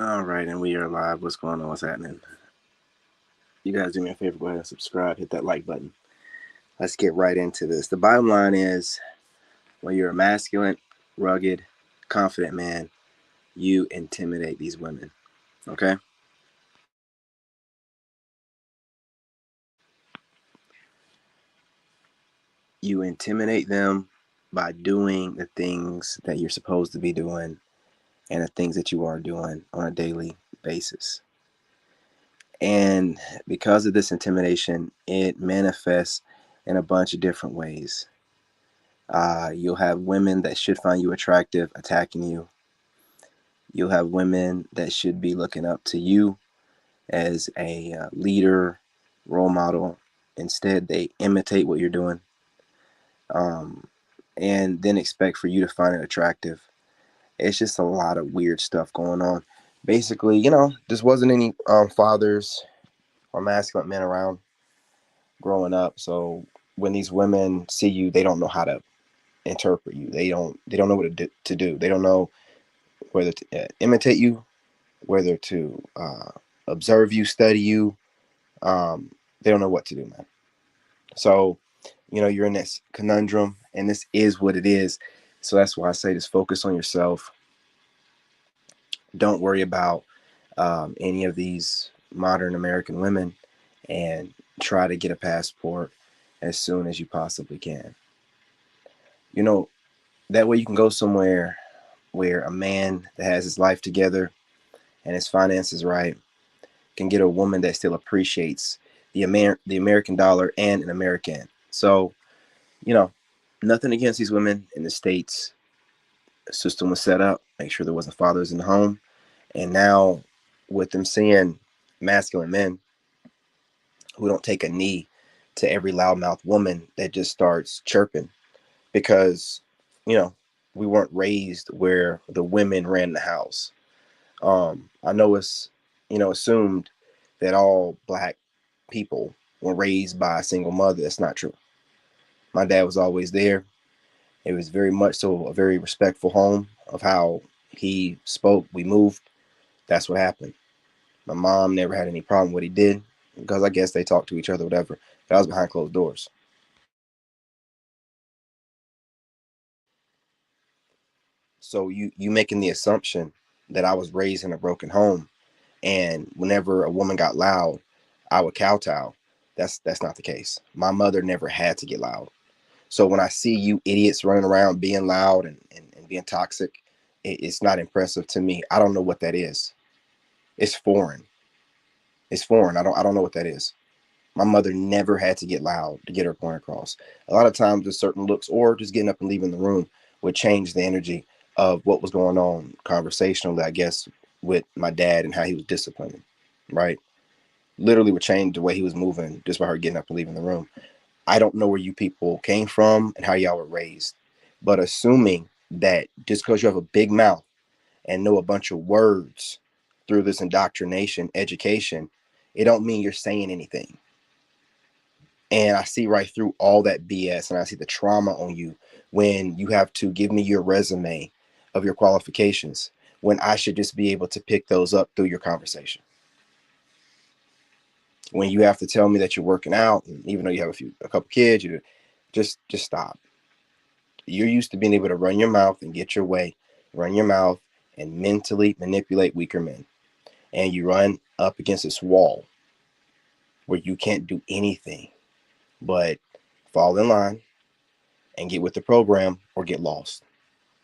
All right, and we are live. What's going on? What's happening? You guys do me a favor, go ahead and subscribe, hit that like button. Let's get right into this. The bottom line is when you're a masculine, rugged, confident man, you intimidate these women. Okay? You intimidate them by doing the things that you're supposed to be doing and the things that you are doing on a daily basis. And because of this intimidation, it manifests in a bunch of different ways. You'll have women that should find you attractive attacking you. You'll have women that should be looking up to you as a leader, role model. Instead, they imitate what you're doing, um, and then expect for you to find it attractive. It's just a lot of weird stuff going on. Basically, just wasn't any fathers or masculine men around growing up. So when these women see you, they don't know how to interpret you. They don't know what to do. They don't know whether to imitate you, whether to observe you, study you. They don't know what to do, man. So, you're in this conundrum, and this is what it is. So that's why I say just focus on yourself. Don't worry about any of these modern American women, and try to get a passport as soon as you possibly can. You know, that way you can go somewhere where a man that has his life together and his finances right can get a woman that still appreciates the American dollar and an American. So, you know, nothing against these women in the States. The system was set up, make sure there wasn't fathers in the home. And now with them seeing masculine men who don't take a knee to every loudmouth woman that just starts chirping because, you know, we weren't raised where the women ran the house. I know it's, assumed that all black people were raised by a single mother. That's not true. My dad was always there. It was very much so a very respectful home of how he spoke. We moved. That's what happened. My mom never had any problem with what he did because I guess they talked to each other, whatever. That was behind closed doors. So you making the assumption that I was raised in a broken home, and whenever a woman got loud, I would kowtow. That's not the case. My mother never had to get loud. So when I see you idiots running around being loud and being toxic, it's not impressive to me. I don't know what that is. It's foreign. It's foreign. I don't know what that is. My mother never had to get loud to get her point across. A lot of times, just certain looks or just getting up and leaving the room would change the energy of what was going on conversationally, I guess, with my dad and how he was disciplining, right? Literally would change the way he was moving just by her getting up and leaving the room. I don't know where you people came from and how y'all were raised, but assuming that just because you have a big mouth and know a bunch of words through this indoctrination education, it don't mean you're saying anything. And I see right through all that BS, and I see the trauma on you when you have to give me your resume of your qualifications when I should just be able to pick those up through your conversation. When you have to tell me that you're working out, and even though you have a couple kids, you just stop. You're used to being able to run your mouth and get your way, run your mouth and mentally manipulate weaker men. And you run up against this wall where you can't do anything but fall in line and get with the program or get lost.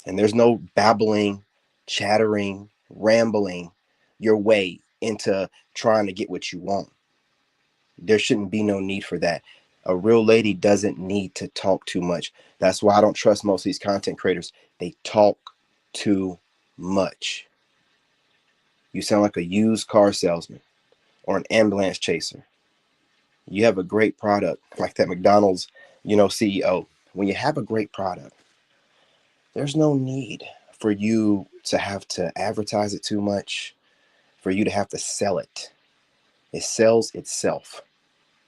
And there's no babbling, chattering, rambling your way into trying to get what you want. There shouldn't be no need for that. A real lady doesn't need to talk too much. That's why I don't trust most of these content creators. They talk too much. You sound like a used car salesman or an ambulance chaser. You have a great product like that McDonald's, CEO. When you have a great product, there's no need for you to have to advertise it too much, for you to have to sell it. It sells itself.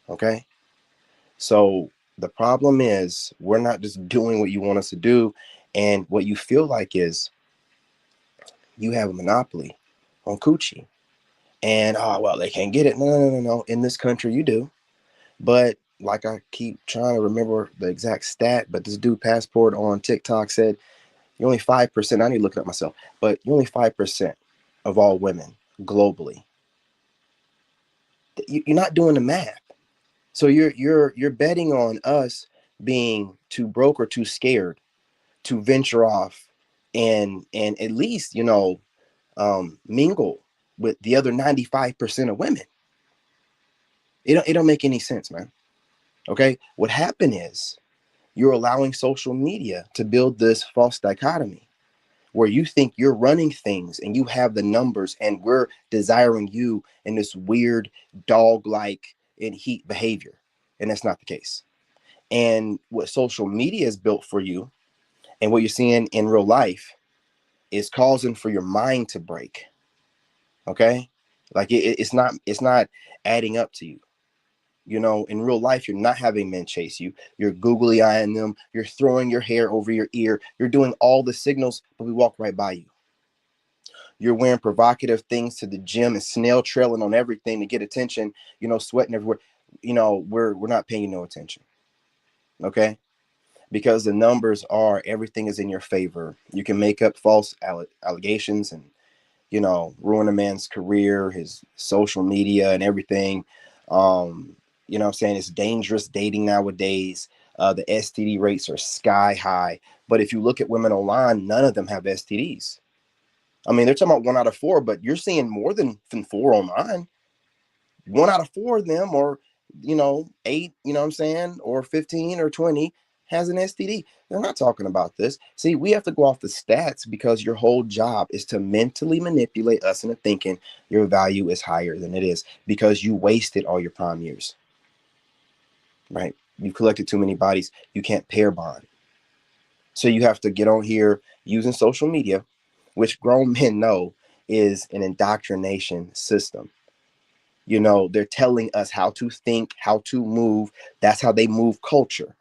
Okay? So the problem is we're not just doing what you want us to do. And what you feel like is you have a monopoly on coochie. And oh well, they can't get it. No, no, no, no, no. In this country, you do. But like I keep trying to remember the exact stat, but this dude Passport on TikTok said you're only 5%. I need to look it up myself, but you're only 5% of all women globally. You're not doing the math. So you're betting on us being too broke or too scared to venture off and at least mingle with the other 95% of women. It don't make any sense, man. Okay, what happened is you're allowing social media to build this false dichotomy where you think you're running things and you have the numbers and we're desiring you in this weird dog like and heat behavior, and that's not the case. And what social media is built for you and what you're seeing in real life is causing for your mind to break. Okay, like it's not adding up to you. In real life, you're not having men chase you. You're googly eyeing them. You're throwing your hair over your ear. You're doing all the signals, but we walk right by you. You're wearing provocative things to the gym and snail trailing on everything to get attention, sweating everywhere. We're not paying you no attention. Okay. Because the numbers are everything is in your favor. You can make up false allegations and ruin a man's career, his social media and everything. What I'm saying? It's dangerous dating nowadays. The STD rates are sky high. But if you look at women online, none of them have STDs. I mean, they're talking about 1 out of 4, but you're seeing more than 4 online. 1 out of 4 of them, or 8, what I'm saying, or 15 or 20 has an STD. They're not talking about this. See, we have to go off the stats because your whole job is to mentally manipulate us into thinking your value is higher than it is because you wasted all your prime years, right? You collected too many bodies. You can't pair bond. So you have to get on here using social media, which grown men know is an indoctrination system. They're telling us how to think, how to move. That's how they move culture.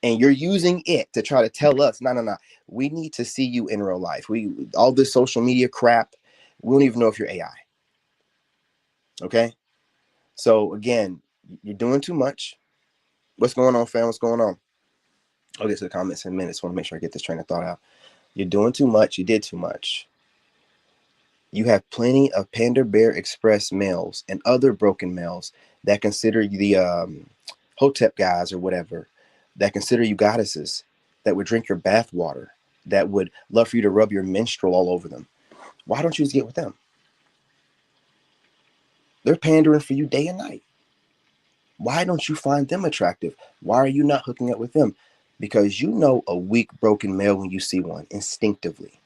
And you're using it to try to tell us, no, no, no, we need to see you in real life. All this social media crap, we don't even know if you're AI. Okay. So again, you're doing too much. What's going on, fam? What's going on? I'll get to the comments in a minute. Just want to make sure I get this train of thought out. You're doing too much. You did too much. You have plenty of Panda Bear Express males and other broken males that consider you the Hotep guys or whatever, that consider you goddesses, that would drink your bath water, that would love for you to rub your menstrual all over them. Why don't you just get with them? They're pandering for you day and night. Why don't you find them attractive? Why are you not hooking up with them? Because you know a weak, broken male when you see one instinctively.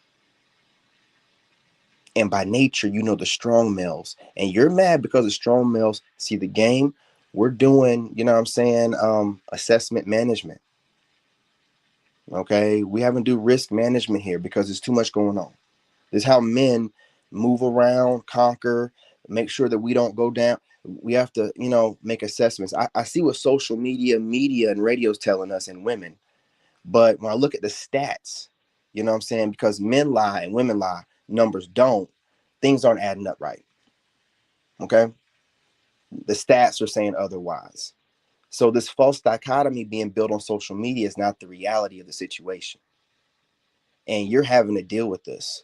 And by nature, you know the strong males. And you're mad because the strong males see the game. We're doing, what I'm saying, assessment management. Okay. We haven't do risk management here because there's too much going on. This is how men move around, conquer, make sure that we don't go down. We have to, make assessments. I see what social media, and radio is telling us and women. But when I look at the stats, what I'm saying, because men lie and women lie, numbers don't, things aren't adding up right. Okay. The stats are saying otherwise. So this false dichotomy being built on social media is not the reality of the situation. And you're having to deal with this.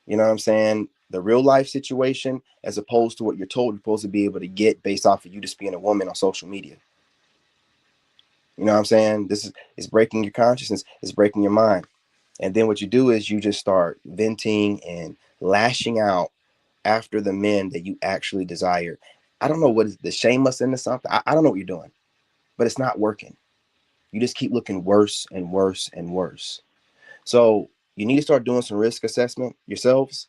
You know what I'm saying? The real life situation, as opposed to what you're told you're supposed to be able to get based off of you just being a woman on social media. You know what I'm saying? This is breaking your consciousness, it's breaking your mind. And then what you do is you just start venting and lashing out after the men that you actually desire. I don't know what is the shame us into something. I don't know what you're doing, but it's not working. You just keep looking worse and worse and worse. So you need to start doing some risk assessment yourselves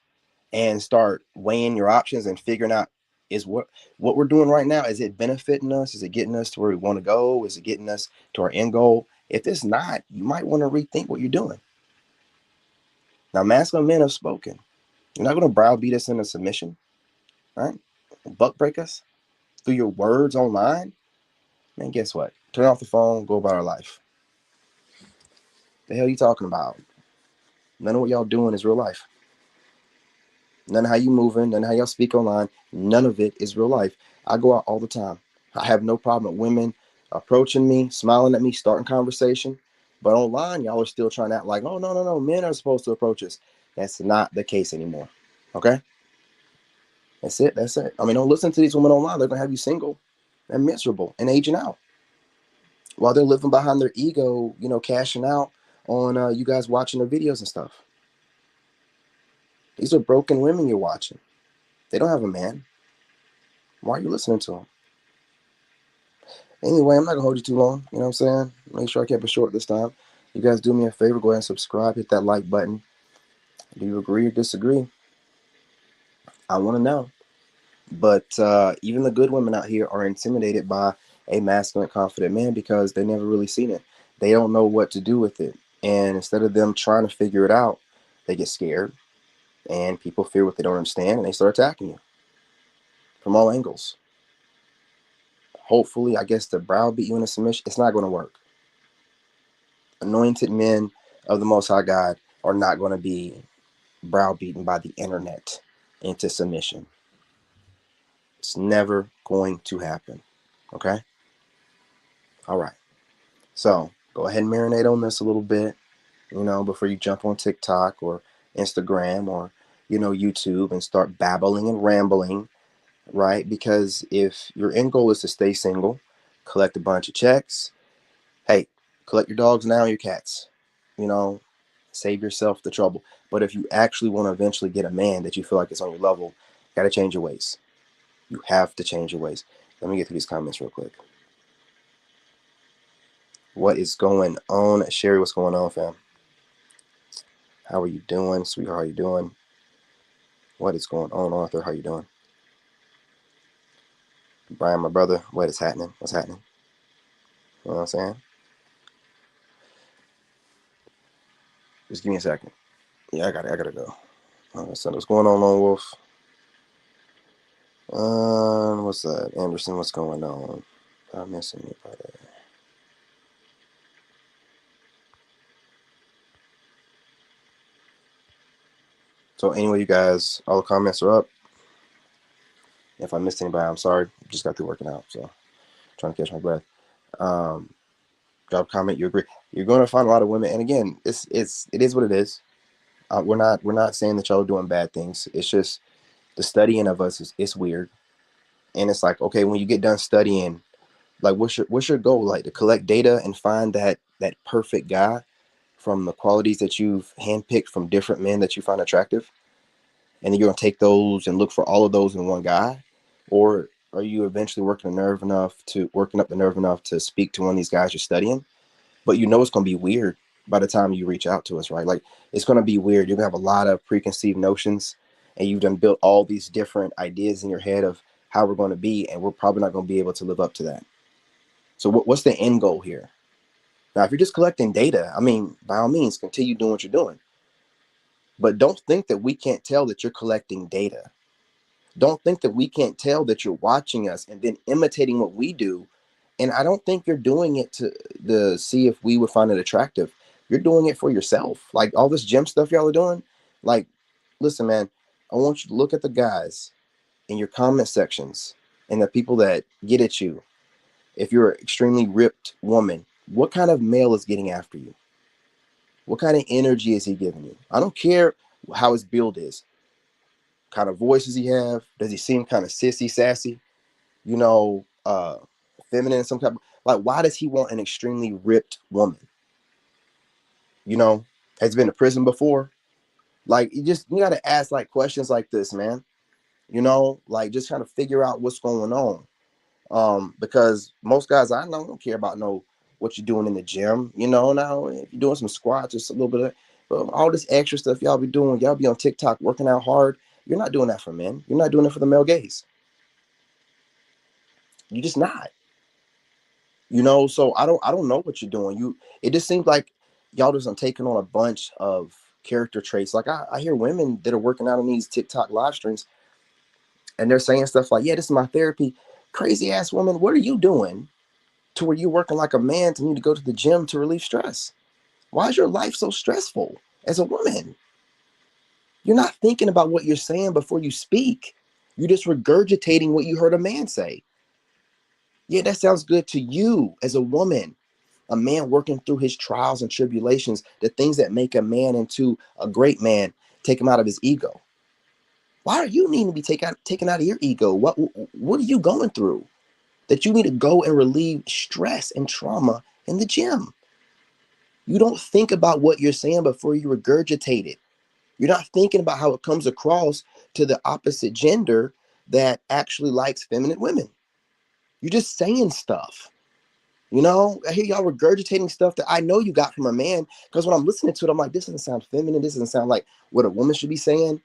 and start weighing your options and figuring out, is what we're doing right now, is it benefiting us? Is it getting us to where we want to go? Is it getting us to our end goal? If it's not, you might want to rethink what you're doing. Now, masculine men have spoken. You're not going to browbeat us into submission, right? Buck break us through your words online. Man, guess what? Turn off the phone, go about our life. The hell you talking about? None of what y'all doing is real life. None of how you moving, none of how y'all speak online. None of it is real life. I go out all the time. I have no problem with women approaching me, smiling at me, starting conversation. But online, y'all are still trying to act like, oh, no, no, no, men are supposed to approach us. That's not the case anymore. Okay? That's it. That's it. I mean, don't listen to these women online. They're going to have you single and miserable and aging out while they're living behind their ego, cashing out on you guys watching their videos and stuff. These are broken women you're watching. They don't have a man. Why are you listening to them? Anyway, I'm not gonna hold you too long. You know what I'm saying? Make sure I kept it short this time. You guys do me a favor, go ahead and subscribe, hit that like button. Do you agree or disagree? I want to know. But even the good women out here are intimidated by a masculine, confident man because they never really seen it. They don't know what to do with it. And instead of them trying to figure it out, they get scared and people fear what they don't understand and they start attacking you from all angles. Hopefully, I guess to browbeat you into submission, it's not going to work. Anointed men of the Most High God are not going to be browbeaten by the internet into submission. It's never going to happen. Okay? All right. So go ahead and marinate on this a little bit, before you jump on TikTok or Instagram or, YouTube and start babbling and rambling, right? Because if your end goal is to stay single, collect a bunch of checks, hey, collect your dogs now, your cats, you know, save yourself the trouble. But if you actually want to eventually get a man that you feel like is on your level, you got to change your ways. You have to change your ways. Let me get through these comments real quick. What is going on? Sherry, what's going on, fam? How are you doing? Sweetheart, how are you doing? What is going on, Arthur? How you doing? Brian, my brother, what is happening? What's happening? You know what I'm saying? Just give me a second. Yeah, I gotta go. So what's going on, Lone Wolf? What's that? Anderson, what's going on? I'm missing anybody. So anyway, you guys, all the comments are up. If I missed anybody, I'm sorry. Just got through working out, so trying to catch my breath. Drop a comment. You agree? You're going to find a lot of women, and again, it is what it is. We're not saying that y'all are doing bad things. It's just the studying of us it's weird, and it's like, okay, when you get done studying, like what's your goal? Like to collect data and find that perfect guy from the qualities that you've handpicked from different men that you find attractive, and then you're gonna take those and look for all of those in one guy, or are you eventually working up the nerve enough to speak to one of these guys you're studying? But it's gonna be weird by the time you reach out to us, right? Like it's gonna be weird. You're gonna have a lot of preconceived notions, and you've done built all these different ideas in your head of how we're going to be, and we're probably not going to be able to live up to that. So what's the end goal here? Now, if you're just collecting data, I mean, by all means, continue doing what you're doing. But don't think that we can't tell that you're collecting data. Don't think that we can't tell that you're watching us and then imitating what we do. And I don't think you're doing it to see if we would find it attractive. You're doing it for yourself. Like all this gym stuff y'all are doing. Like, listen, man, I want you to look at the guys in your comment sections and the people that get at you. If you're an extremely ripped woman, what kind of male is getting after you? What kind of energy is he giving you? I don't care how his build is. What kind of voice does he have? Does he seem kind of sissy, sassy? You know, feminine in some type of, like, why does he want an extremely ripped woman? Has been to prison before? Like, you gotta ask like questions like this, man. Like just trying to figure out what's going on. Because most guys I know don't care about what you're doing in the gym. Now if you're doing some squats or a little bit of, but all this extra stuff y'all be doing, y'all be on TikTok working out hard. You're not doing that for men. You're not doing it for the male gaze. You're just not. So I don't know what you're doing. It just seems like y'all just taking on a bunch of character traits. Like I hear women that are working out on these TikTok live streams and they're saying stuff like, yeah, this is my therapy. Crazy ass woman, what are you doing to where you're working like a man to need to go to the gym to relieve stress? Why is your life so stressful as a woman? You're not thinking about what you're saying before you speak. You're just regurgitating what you heard a man say. Yeah, that sounds good to you as a woman. A man working through his trials and tribulations, the things that make a man into a great man, take him out of his ego. Why are you needing to be taken out of your ego? What are you going through that you need to go and relieve stress and trauma in the gym? You don't think about what you're saying before you regurgitate it. You're not thinking about how it comes across to the opposite gender that actually likes feminine women. You're just saying stuff. You know, I hear y'all regurgitating stuff that I know you got from a man, because when I'm listening to it, I'm like, this doesn't sound feminine. This doesn't sound like what a woman should be saying.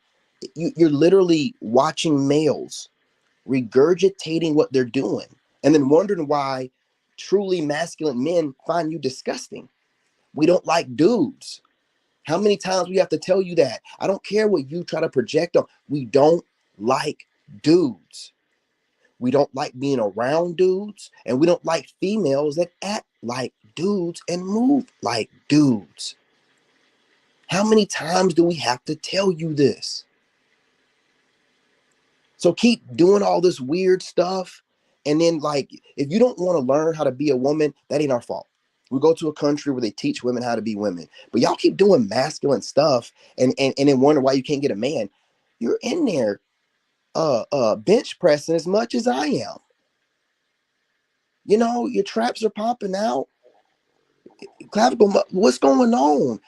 You're literally watching males regurgitating what they're doing and then wondering why truly masculine men find you disgusting. We don't like dudes. How many times we have to tell you that? I don't care what you try to project on. We don't like dudes. We don't like being around dudes, and we don't like females that act like dudes and move like dudes. How many times do we have to tell you this? So keep doing all this weird stuff. And then, like, if you don't want to learn how to be a woman, that ain't our fault. We go to a country where they teach women how to be women. But y'all keep doing masculine stuff and then wonder why you can't get a man. You're in there bench pressing as much as I am. You know, your traps are popping out. Clavicle, what's going on?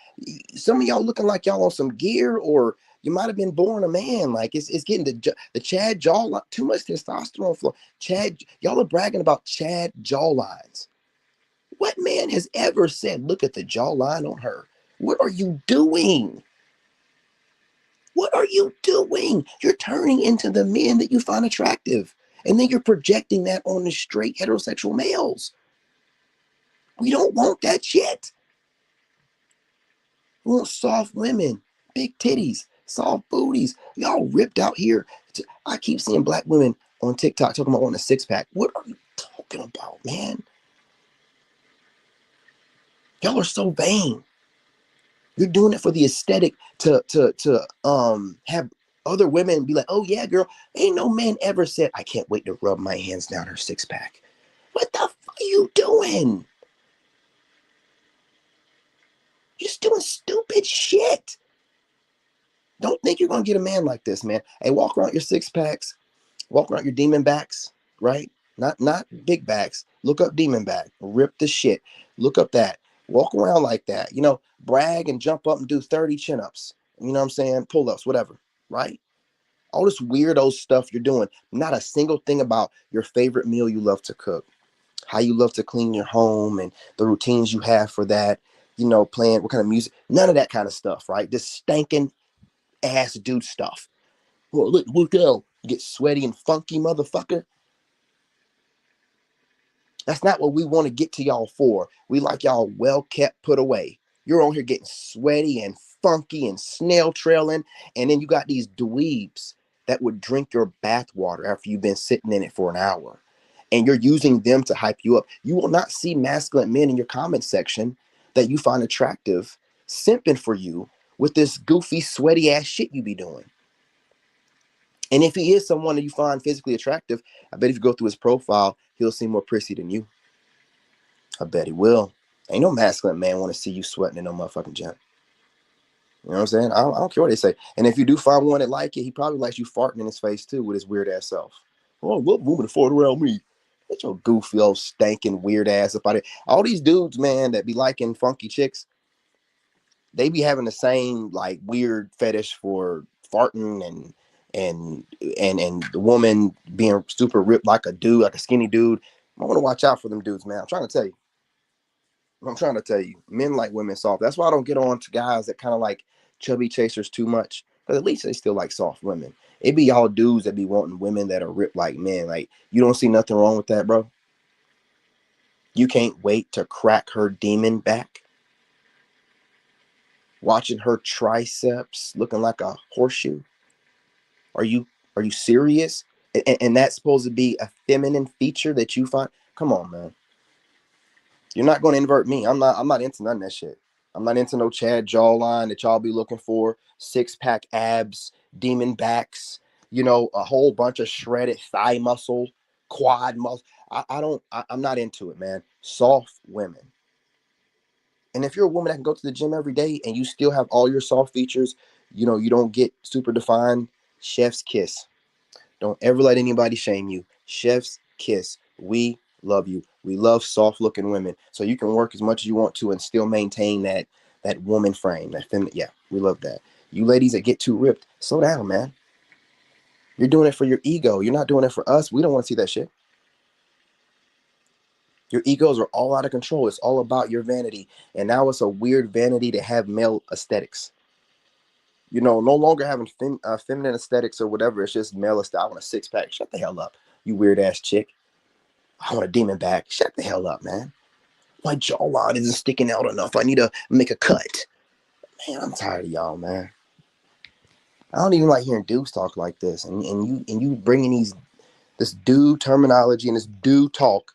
Some of y'all looking like y'all on some gear, or you might have been born a man. Like it's getting the Chad jaw, too much testosterone flow. Chad, y'all are bragging about Chad jawlines. What man has ever said, look at the jawline on her? What are you doing? What are you doing? You're turning into the men that you find attractive. And then you're projecting that on the straight heterosexual males. We don't want that shit. We want soft women, big titties, soft booties. Y'all ripped out here. I keep seeing black women on TikTok talking about wanting a six pack. What are you talking about, man? Y'all are so vain. You're doing it for the aesthetic to have other women be like, oh yeah, girl. Ain't no man ever said, I can't wait to rub my hands down her six pack. What the fuck are you doing? You're just doing stupid shit. Don't think you're gonna get a man like this, man. Hey, walk around your six packs, walk around your demon backs, right? Not big backs. Look up demon back. Rip the shit. Look up that. Walk around like that. You know, brag and jump up and do 30 chin-ups. You know what I'm saying? Pull-ups, whatever. Right? All this weirdo stuff you're doing. Not a single thing about your favorite meal you love to cook. How you love to clean your home and the routines you have for that. You know, playing what kind of music. None of that kind of stuff, right? This stinking ass dude stuff. Oh, look out. You get sweaty and funky, motherfucker. That's not what we want to get to y'all for. We like y'all well kept, put away. You're on here getting sweaty and funky and snail trailing, and then you got these dweebs that would drink your bath water after you've been sitting in it for an hour, and you're using them to hype you up. You will not see masculine men in your comment section that you find attractive simping for you with this goofy, sweaty ass shit you be doing. And if he is someone that you find physically attractive, I bet if you go through his profile, he'll seem more prissy than you. I bet he will. Ain't no masculine man want to see you sweating in no motherfucking gym. You know what I'm saying? I don't care what they say. And if you do find one that like it, he probably likes you farting in his face too with his weird ass self. Oh, what woman to fart around me? Get your goofy old stinking weird ass up out of here. All these dudes, man, that be liking funky chicks, they be having the same like weird fetish for farting and and the woman being super ripped like a dude, like a skinny dude. I want to watch out for them dudes, man. I'm trying to tell you. I'm trying to tell you, men like women soft. That's why I don't get on to guys that kind of like chubby chasers too much. Because at least they still like soft women. It be y'all dudes that be wanting women that are ripped like men. Like, you don't see nothing wrong with that, bro. You can't wait to crack her demon back. Watching her triceps looking like a horseshoe. Are you are you serious? And that's supposed to be a feminine feature that you find? Come on, man. You're not going to invert me. I'm not into none of that shit. I'm not into no Chad jawline that y'all be looking for, 6 pack abs, demon backs, a whole bunch of shredded thigh muscle, quad muscle. I'm not into it, man. Soft women. And if you're a woman that can go to the gym every day and you still have all your soft features, you don't get super defined, chef's kiss. Don't ever let anybody shame you. Chef's kiss. We love you. We love soft looking women. So you can work as much as you want to and still maintain that woman frame. Yeah, we love that. You ladies that get too ripped, slow down, man. You're doing it for your ego. You're not doing it for us. We don't want to see that shit. Your egos are all out of control. It's all about your vanity. And now it's a weird vanity to have male aesthetics. No longer having feminine aesthetics or whatever. It's just male aesthetic. I want a 6 pack. Shut the hell up, you weird ass chick. I want a demon back. Shut the hell up, man. My jawline isn't sticking out enough. I need to make a cut. Man, I'm tired of y'all, man. I don't even like hearing dudes talk like this. And you bringing this dude terminology and this dude talk,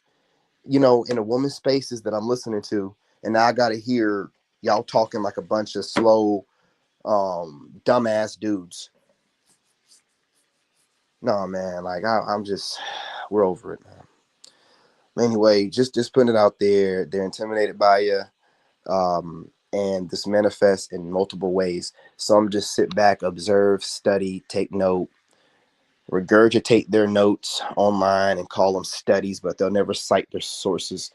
in a woman's spaces that I'm listening to, and now I got to hear y'all talking like a bunch of slow, dumbass dudes. No, man. Like I'm just, we're over it, man. Anyway, just putting it out there. They're intimidated by you. And this manifests in multiple ways. Some just sit back, observe, study, take note, regurgitate their notes online and call them studies, but they'll never cite their sources.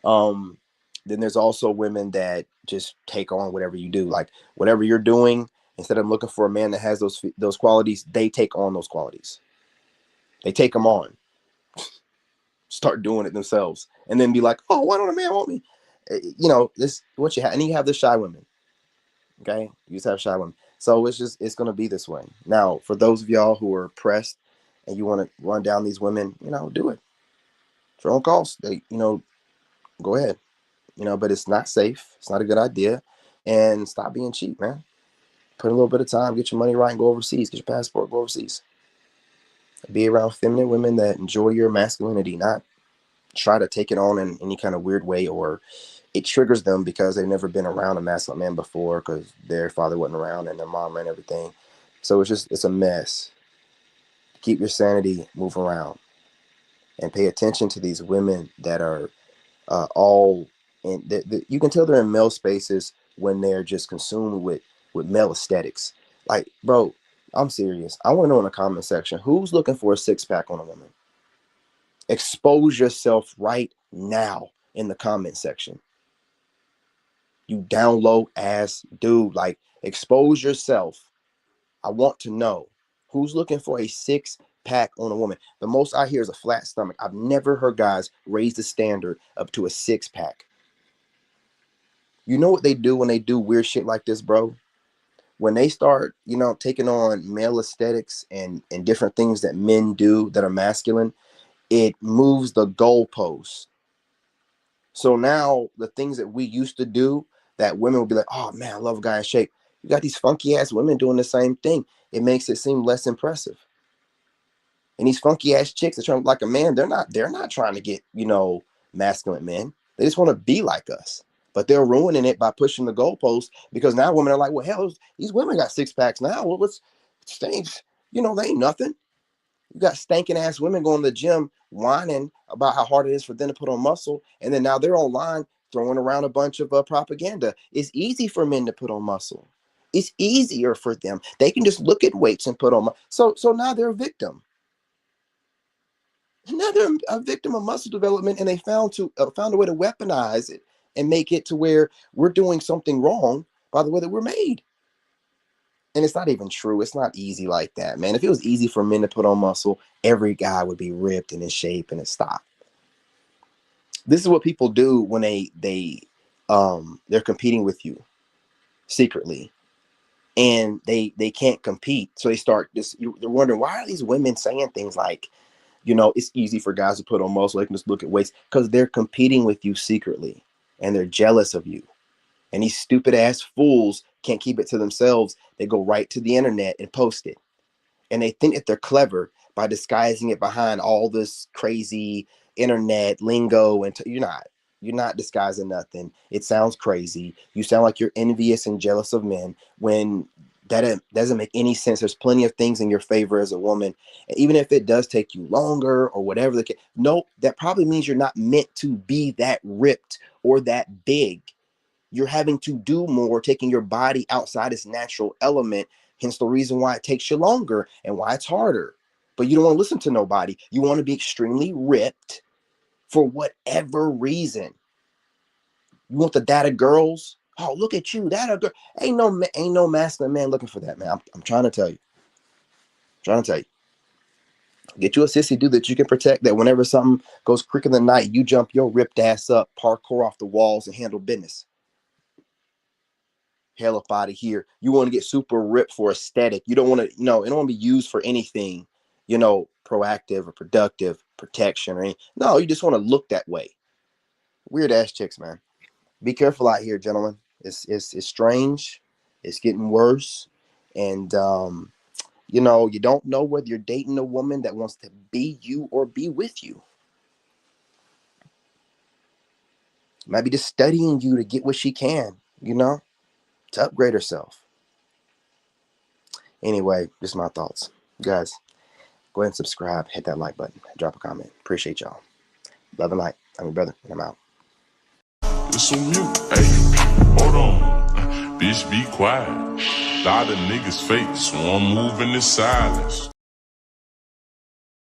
Um, then there's also women that just take on whatever you do, like whatever you're doing. Instead of looking for a man that has those qualities, they take on those qualities. They take them on, start doing it themselves, and then be like, "Oh, why don't a man want me?" This what you have, and you have the shy women. Okay, you just have shy women. So it's gonna be this way. Now, for those of y'all who are pressed and you want to run down these women, do it. It's your own cost. Go ahead. But it's not safe. It's not a good idea. And stop being cheap, man. Put a little bit of time, get your money right, and go overseas. Get your passport, go overseas. Be around feminine women that enjoy your masculinity, not try to take it on in any kind of weird way, or it triggers them because they've never been around a masculine man before because their father wasn't around and their mom ran everything. So it's a mess. Keep your sanity, move around, and pay attention to these women that are all in. You can tell they're in male spaces when they're just consumed with male aesthetics. Like, bro, I'm serious. I want to know in the comment section who's looking for a 6 pack on a woman. Expose yourself right now in the comment section. You down low ass dude, like expose yourself. I want to know who's looking for a 6 pack on a woman. The most I hear is a flat stomach. I've never heard guys raise the standard up to a 6 pack. You know what they do when they do weird shit like this, bro? When they start, taking on male aesthetics and different things that men do that are masculine, it moves the goalposts. So now the things that we used to do that women would be like, oh man, I love a guy in shape. You got these funky ass women doing the same thing. It makes it seem less impressive. And these funky ass chicks that trying like a man, they're not trying to get, masculine men. They just want to be like us. But they're ruining it by pushing the goalposts because now women are like, well, hell, these women got 6 packs now. Well, what's things? They ain't nothing. You got stanking ass women going to the gym whining about how hard it is for them to put on muscle, and then now they're online throwing around a bunch of propaganda. It's easy for men to put on muscle. It's easier for them. They can just look at weights and put on. So now they're a victim. Now they're a victim of muscle development, and they found a way to weaponize it and make it to where we're doing something wrong by the way that we're made. And it's not even true. It's not easy like that, man. If it was easy for men to put on muscle, every guy would be ripped and in shape and it stopped. This is what people do when they're competing with you secretly, and they can't compete. So they start this. They're wondering why are these women saying things like, it's easy for guys to put on muscle. They can just look at weights because they're competing with you secretly, and they're jealous of you. And these stupid ass fools can't keep it to themselves. They go right to the internet and post it. And they think that they're clever by disguising it behind all this crazy internet lingo. And you're not. You're not disguising nothing. It sounds crazy. You sound like you're envious and jealous of men when that doesn't make any sense. There's plenty of things in your favor as a woman. And even if it does take you longer or whatever the case, no, that probably means you're not meant to be that ripped or that big. You're having to do more, taking your body outside its natural element. Hence the reason why it takes you longer and why it's harder. But you don't want to listen to nobody. You want to be extremely ripped for whatever reason. You want the data girls? Oh, look at you, data girl. Ain't no masculine man looking for that, man. I'm trying to tell you. Get you a sissy dude that you can protect. That whenever something goes quick in the night, you jump your ripped ass up, parkour off the walls, and handle business. Hell up out of here. You want to get super ripped for aesthetic. You don't want to, it don't want to be used for anything, proactive or productive protection or anything. No, you just want to look that way. Weird ass chicks, man. Be careful out here, gentlemen. It's strange. It's getting worse. And you don't know whether you're dating a woman that wants to be you or be with you. Might be just studying you to get what she can, to upgrade herself. Anyway, just my thoughts. Guys, go ahead and subscribe, hit that like button, drop a comment. Appreciate y'all. Love and light. I'm your brother, and I'm out. It's on mute. Hey, hold on. Bitch, be quiet. Lot of niggas fake, so I'm moving in silence.